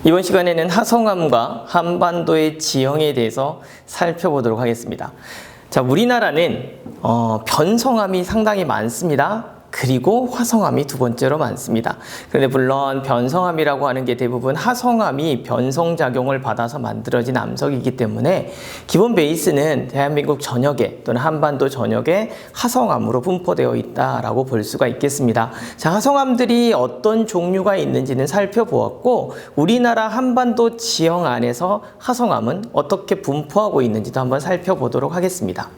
이번 시간에는 하성암과 한반도의 지형에 대해서 살펴보도록 하겠습니다. 자, 우리나라는 변성암이 상당히 많습니다. 그리고 화성암이 두 번째로 많습니다. 그런데 물론 변성암이라고 하는 게 대부분 하성암이 변성작용을 받아서 만들어진 암석이기 때문에 기본 베이스는 대한민국 전역에 또는 한반도 전역에 하성암으로 분포되어 있다라고 볼 수가 있겠습니다. 자, 하성암들이 어떤 종류가 있는지는 살펴보았고, 우리나라 한반도 지형 안에서 하성암은 어떻게 분포하고 있는지도 한번 살펴보도록 하겠습니다.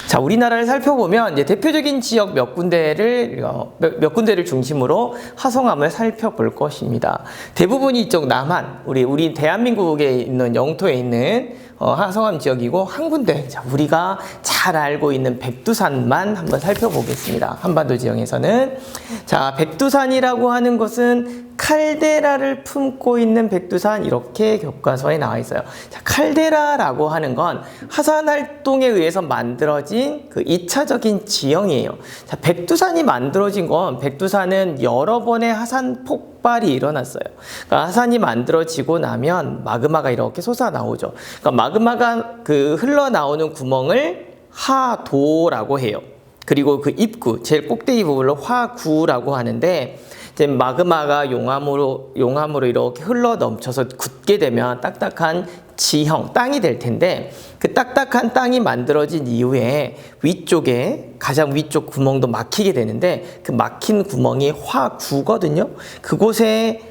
자, 우리나라를 살펴보면 이제 대표적인 지역 몇 군데를 중심으로 하성암을 살펴볼 것입니다. 대부분이 이쪽 남한, 우리 대한민국에 있는 영토에 있는 하성암 지역이고, 한 군데, 자, 우리가 잘 알고 있는 백두산만 한번 살펴보겠습니다. 한반도 지형에서는. 자, 백두산이라고 하는 것은 칼데라를 품고 있는 백두산, 이렇게 교과서에 나와 있어요. 자, 칼데라라고 하는 건 화산 활동에 의해서 만들어진 그 2차적인 지형이에요. 자, 백두산이 만들어진 건, 백두산은 여러 번의 화산 폭발이 일어났어요. 그러니까 화산이 만들어지고 나면 마그마가 이렇게 솟아나오죠. 그러니까 마그마가 흘러나오는 구멍을 하도라고 해요. 그리고 그 입구, 제일 꼭대기 부분을 화구라고 하는데, 이제 마그마가 용암으로 이렇게 흘러 넘쳐서 굳게 되면 딱딱한 지형, 땅이 될 텐데, 그 딱딱한 땅이 만들어진 이후에 위쪽에, 가장 위쪽 구멍도 막히게 되는데, 그 막힌 구멍이 화구거든요. 그곳에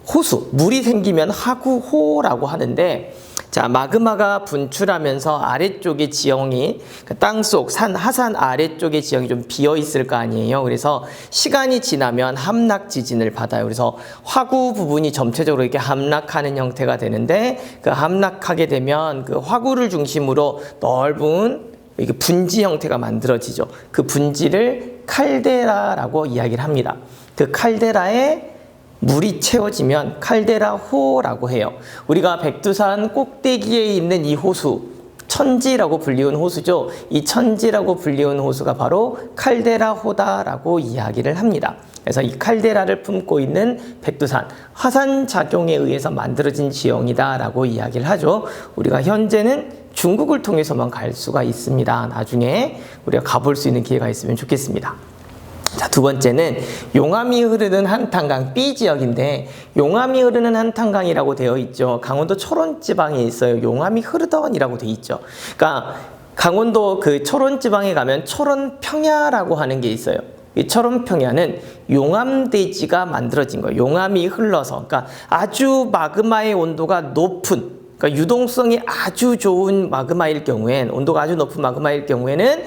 호수, 물이 생기면 하구호라고 하는데, 자, 마그마가 분출하면서 아래쪽의 지형이, 땅속 하산 아래쪽의 지형이 좀 비어 있을 거 아니에요. 그래서 시간이 지나면 함락 지진을 받아요. 그래서 화구 부분이 전체적으로 이렇게 함락하는 형태가 되는데, 그 함락하게 되면 그 화구를 중심으로 넓은 이게 분지 형태가 만들어지죠. 그 분지를 칼데라라고 이야기를 합니다. 그 칼데라에 물이 채워지면 칼데라호라고 해요. 우리가 백두산 꼭대기에 있는 이 호수, 천지라고 불리운 호수죠. 이 천지라고 불리운 호수가 바로 칼데라호다라고 이야기를 합니다. 그래서 이 칼데라를 품고 있는 백두산, 화산작용에 의해서 만들어진 지형이다라고 이야기를 하죠. 우리가 현재는 중국을 통해서만 갈 수가 있습니다. 나중에 우리가 가볼 수 있는 기회가 있으면 좋겠습니다. 자, 두 번째는 용암이 흐르는 한탄강 B지역인데, 용암이 흐르는 한탄강이라고 되어 있죠. 강원도 초론지방에 있어요. 용암이 흐르던이라고 되어 있죠. 그러니까 강원도 그 초론지방에 가면 초론평야라고 하는 게 있어요. 이 초론평야는 용암대지가 만들어진 거예요. 용암이 흘러서. 그러니까 아주 마그마의 온도가 높은, 그러니까 유동성이 아주 좋은 마그마일 경우엔, 온도가 아주 높은 마그마일 경우에는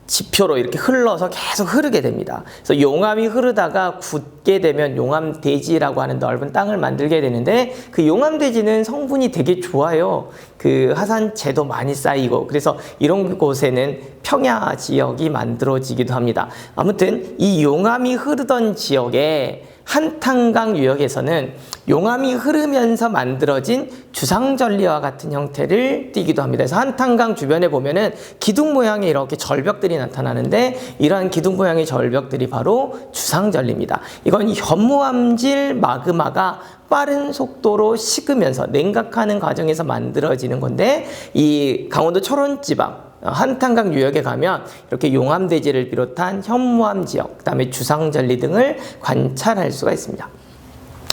지표로 이렇게 흘러서 계속 흐르게 됩니다. 그래서 용암이 흐르다가 굳게 되면 용암대지라고 하는 넓은 땅을 만들게 되는데, 그 용암대지는 성분이 되게 좋아요. 그 화산재도 많이 쌓이고, 그래서 이런 곳에는 평야 지역이 만들어지기도 합니다. 아무튼 이 용암이 흐르던 지역에 한탄강 유역에서는 용암이 흐르면서 만들어진 주상절리와 같은 형태를 띠기도 합니다. 그래서 한탄강 주변에 보면은 기둥 모양의 이렇게 절벽들이 나타나는데, 이러한 기둥 모양의 절벽들이 바로 주상절리입니다. 이건 현무암질 마그마가 빠른 속도로 식으면서 냉각하는 과정에서 만들어지는 건데, 이 강원도 초론지방 한탄강 유역에 가면 이렇게 용암대지를 비롯한 현무암 지역, 그 다음에 주상절리 등을 관찰할 수가 있습니다.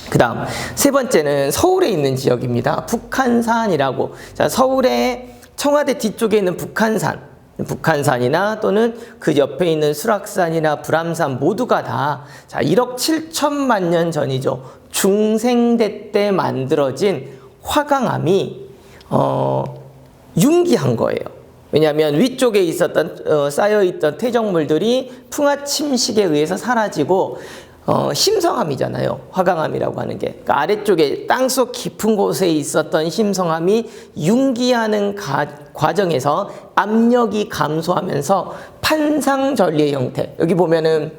그 다음 세 번째는 서울에 있는 지역입니다. 북한산이라고. 자, 서울의 청와대 뒤쪽에 있는 북한산이나 또는 그 옆에 있는 수락산이나 불암산 모두가 다, 자, 1억 7천만 년 전이죠. 중생대 때 만들어진 화강암이 융기한 거예요. 왜냐하면 위쪽에 있었던 쌓여있던 퇴적물들이 풍화 침식에 의해서 사라지고, 심성암이잖아요. 화강암이라고 하는 게. 그러니까 아래쪽에 땅속 깊은 곳에 있었던 심성암이 융기하는 과정에서 압력이 감소하면서 판상절리의 형태. 여기 보면은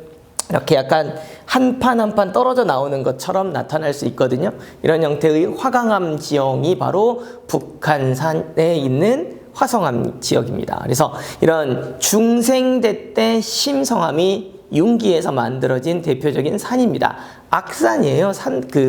이렇게 약간 한 판 한 판 떨어져 나오는 것처럼 나타날 수 있거든요. 이런 형태의 화강암 지형이 바로 북한산에 있는 화성암 지역입니다. 그래서 이런 중생대 때 심성암이 융기에서 만들어진 대표적인 산입니다. 악산이에요.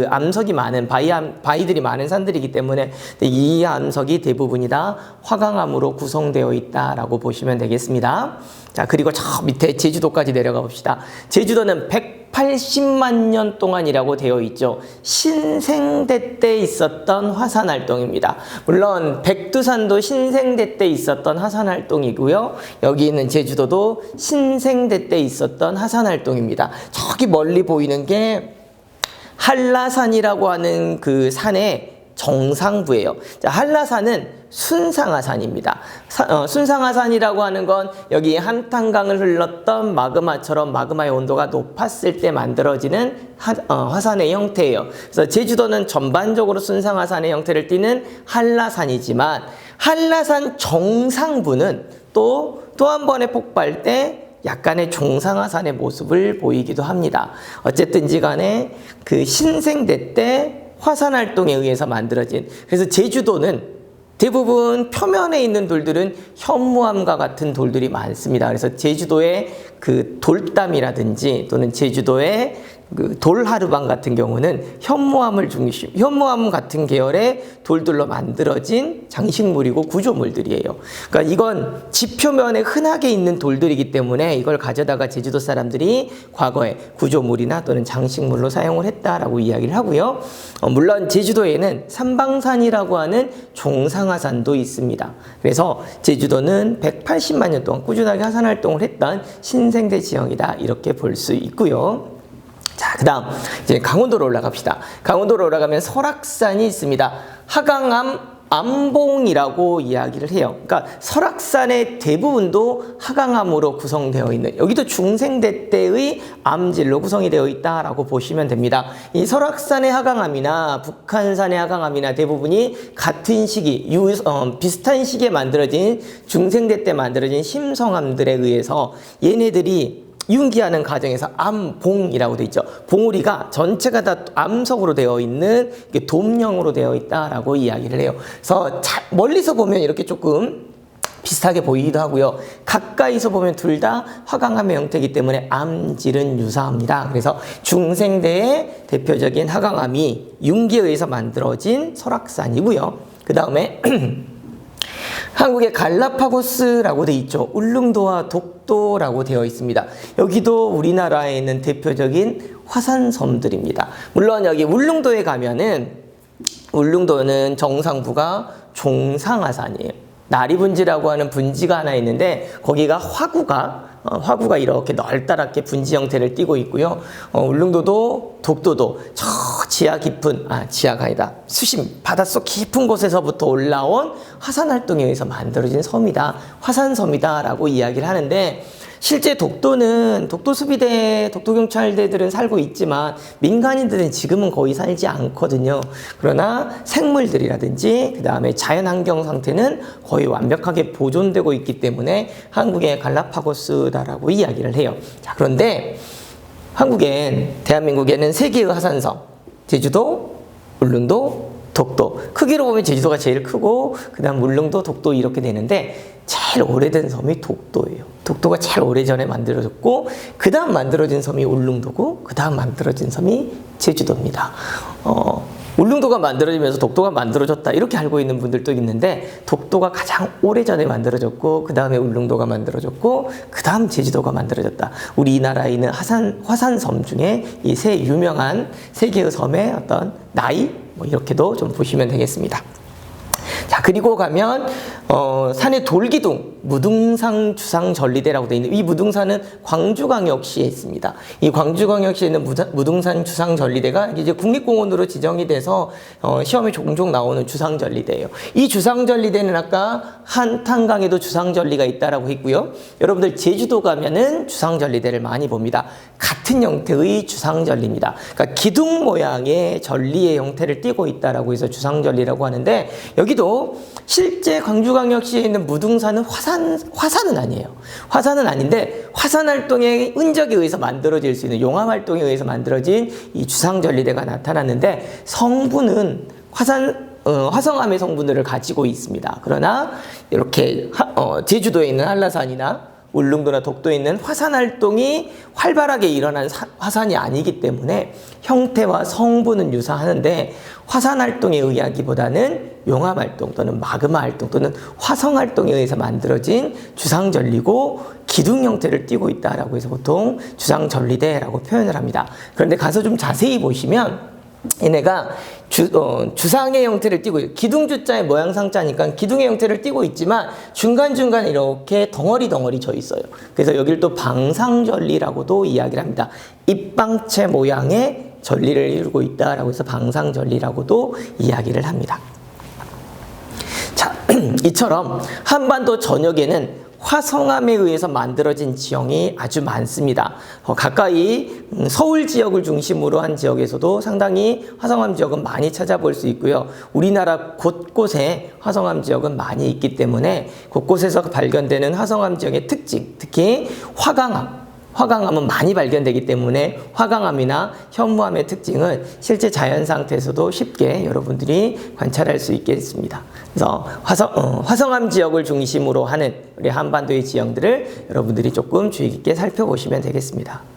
암석이 많은 바위들이 많은 산들이기 때문에 이 암석이 대부분이 다 화강암으로 구성되어 있다라고 보시면 되겠습니다. 자, 그리고 저 밑에 제주도까지 내려가 봅시다. 제주도는 180만 년 동안이라고 되어 있죠. 신생대 때 있었던 화산활동입니다. 물론 백두산도 신생대 때 있었던 화산활동이고요. 여기 있는 제주도도 신생대 때 있었던 화산활동입니다. 저기 멀리 보이는 게 한라산이라고 하는 그 산의 정상부예요. 자, 한라산은 순상하산입니다. 순상하산이라고 하는 건 여기 한탄강을 흘렀던 마그마처럼 마그마의 온도가 높았을 때 만들어지는 화산의 형태예요. 그래서 제주도는 전반적으로 순상하산의 형태를 띠는 한라산이지만 한라산 정상부는 또 한 번의 폭발 때 약간의 종상하산의 모습을 보이기도 합니다. 어쨌든지 간에 그 신생대 때 화산활동에 의해서 만들어진, 그래서 제주도는 대부분 표면에 있는 돌들은 현무암과 같은 돌들이 많습니다. 그래서 제주도의 그 돌담이라든지 또는 제주도의 그 돌하르방 같은 경우는 현무암 같은 계열의 돌들로 만들어진 장식물이고 구조물들이에요. 그러니까 이건 지표면에 흔하게 있는 돌들이기 때문에 이걸 가져다가 제주도 사람들이 과거에 구조물이나 또는 장식물로 사용을 했다라고 이야기를 하고요. 물론 제주도에는 삼방산이라고 하는 종상하산도 있습니다. 그래서 제주도는 180만 년 동안 꾸준하게 화산 활동을 했던 신생대 지형이다, 이렇게 볼 수 있고요. 자, 그 다음 이제 강원도로 올라갑시다. 강원도로 올라가면 설악산이 있습니다. 하강암 암봉이라고 이야기를 해요. 그러니까 설악산의 대부분도 하강암으로 구성되어 있는, 여기도 중생대 때의 암질로 구성이 되어 있다라고 보시면 됩니다. 이 설악산의 하강암이나 북한산의 하강암이나 대부분이 같은 시기, 비슷한 시기에 만들어진 중생대 때 만들어진 심성암들에 의해서 얘네들이 융기하는 과정에서 암봉이라고 되어 있죠. 봉우리가 전체가 다 암석으로 되어 있는 돔형으로 되어 있다라고 이야기를 해요. 그래서 멀리서 보면 이렇게 조금 비슷하게 보이기도 하고요. 가까이서 보면 둘 다 화강암의 형태이기 때문에 암질은 유사합니다. 그래서 중생대의 대표적인 화강암이 융기에 의해서 만들어진 설악산이고요. 그 다음에 한국의 갈라파고스라고 되어 있죠. 울릉도와 독도라고 되어 있습니다. 여기도 우리나라에 있는 대표적인 화산섬들입니다. 물론 여기 울릉도에 가면은 울릉도는 정상부가 종상하산이에요. 나리분지라고 하는 분지가 하나 있는데 거기가 화구가 이렇게 넓다랗게 분지 형태를 띠고 있고요. 울릉도도 독도도 저 지하가 아니다. 수심, 바닷속 깊은 곳에서부터 올라온 화산 활동에 의해서 만들어진 섬이다. 화산섬이다 라고 이야기를 하는데, 실제 독도는 독도수비대, 독도경찰대들은 살고 있지만 민간인들은 지금은 거의 살지 않거든요. 그러나 생물들이라든지 그 다음에 자연환경 상태는 거의 완벽하게 보존되고 있기 때문에 한국의 갈라파고스다라고 이야기를 해요. 자, 그런데 대한민국에는 3개의 화산섬, 제주도, 울릉도, 독도. 크기로 보면 제주도가 제일 크고 그 다음 울릉도, 독도 이렇게 되는데 제일 오래된 섬이 독도예요. 독도가 제일 오래전에 만들어졌고 그 다음 만들어진 섬이 울릉도고 그 다음 만들어진 섬이 제주도입니다. 울릉도가 만들어지면서 독도가 만들어졌다 이렇게 알고 있는 분들도 있는데, 독도가 가장 오래전에 만들어졌고 그 다음에 울릉도가 만들어졌고 그 다음 제주도가 만들어졌다. 우리나라에 있는 화산섬 중에 이 유명한 3개의 섬의 어떤 나이, 이렇게도 좀 보시면 되겠습니다. 자, 그리고 가면 산의 돌기둥, 무등산 주상전리대라고 되어 있는 이 무등산은 광주광역시에 있습니다. 이 광주광역시에 있는 무등산 주상전리대가 이제 국립공원으로 지정이 돼서 시험에 종종 나오는 주상전리대예요. 이 주상전리대는 아까 한탄강에도 주상전리가 있다라고 했고요. 여러분들 제주도 가면은 주상전리대를 많이 봅니다. 같은 형태의 주상전리입니다. 그러니까 기둥 모양의 전리의 형태를 띠고 있다라고 해서 주상전리라고 하는데, 여기도 실제 광주광역시에 있는 무등산은 화산은 아니에요. 화산은 아닌데 화산 활동의 흔적에 의해서 만들어질 수 있는 용암 활동에 의해서 만들어진 이 주상전리대가 나타났는데, 성분은 화성암의 성분들을 가지고 있습니다. 그러나 이렇게 제주도에 있는 한라산이나 울릉도나 독도에 있는 화산 활동이 활발하게 일어난 화산이 아니기 때문에 형태와 성분은 유사하는데 화산 활동에 의하기보다는 용암 활동 또는 마그마 활동 또는 화성 활동에 의해서 만들어진 주상절리고 기둥 형태를 띠고 있다라고 해서 보통 주상절리대라고 표현을 합니다. 그런데 가서 좀 자세히 보시면 얘네가 주상의 형태를 띠고 기둥주자의 모양상자니까 기둥의 형태를 띠고 있지만 중간중간에 이렇게 덩어리 져 있어요. 그래서 여기를 또 방상절리라고도 이야기를 합니다. 입방체 모양의 절리를 이루고 있다라고 해서 방상절리라고도 이야기를 합니다. 자, 이처럼 한반도 전역에는 화성암에 의해서 만들어진 지형이 아주 많습니다. 가까이 서울 지역을 중심으로 한 지역에서도 상당히 화성암 지역은 많이 찾아볼 수 있고요. 우리나라 곳곳에 화성암 지역은 많이 있기 때문에 곳곳에서 발견되는 화성암 지역의 특징, 특히 화강암은 많이 발견되기 때문에 화강암이나 현무암의 특징은 실제 자연 상태에서도 쉽게 여러분들이 관찰할 수 있겠습니다. 그래서 화성암 지역을 중심으로 하는 우리 한반도의 지형들을 여러분들이 조금 주의 깊게 살펴보시면 되겠습니다.